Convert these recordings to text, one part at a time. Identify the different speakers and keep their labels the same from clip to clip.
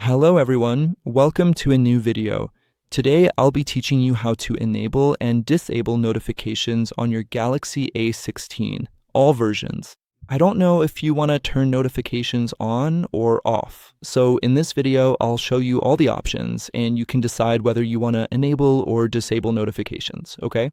Speaker 1: Hello everyone, welcome to a new video. Today I'll be teaching you how to enable and disable notifications on your Galaxy A16, all versions. I don't know if you want to turn notifications on or off, so in this video I'll show you all the options and you can decide whether you want to enable or disable notifications, okay?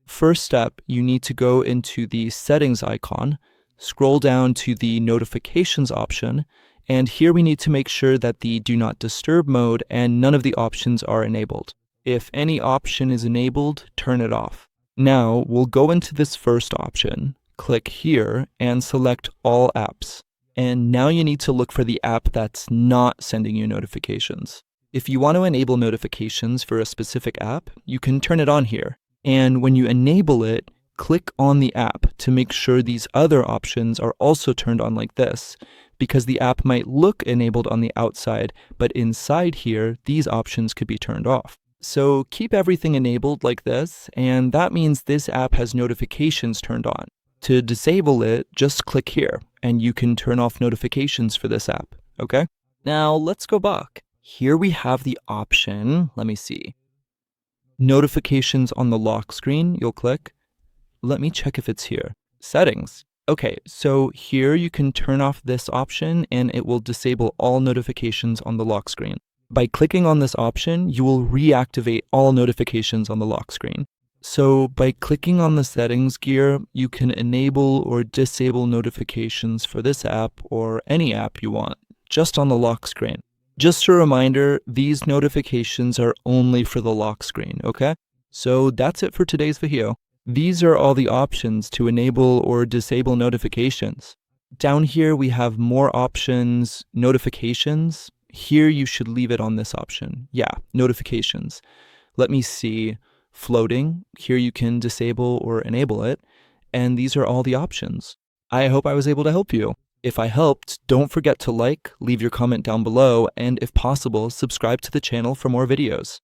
Speaker 1: First step, you need to go into the settings icon, scroll down to the notifications option, and here we need to make sure that the do not disturb mode and none of the options are enabled. If any option is enabled, turn it off. Now we'll go into this first option, click here and select all apps. And now you need to look for the app that's not sending you notifications. If you want to enable notifications for a specific app, you can turn it on here. And when you enable it, click on the app to make sure these other options are also turned on like this, because the app might look enabled on the outside, but inside here, these options could be turned off. So keep everything enabled like this, and that means this app has notifications turned on. To disable it, just click here, and you can turn off notifications for this app, okay? Now let's go back. Here we have the option, let me see. Notifications on the lock screen, you'll click. Let me check if it's here. Settings. Okay, so here you can turn off this option and it will disable all notifications on the lock screen. By clicking on this option, you will reactivate all notifications on the lock screen. So by clicking on the settings gear, you can enable or disable notifications for this app or any app you want, just on the lock screen. Just a reminder, these notifications are only for the lock screen, okay? So that's it for today's video. These are all the options to enable or disable notifications. Down here we have more options, notifications. Here you should leave it on this option. Yeah, notifications. Let me see, floating. Here you can disable or enable it. And these are all the options. I hope I was able to help you. If I helped, don't forget to like, leave your comment down below, and if possible, subscribe to the channel for more videos.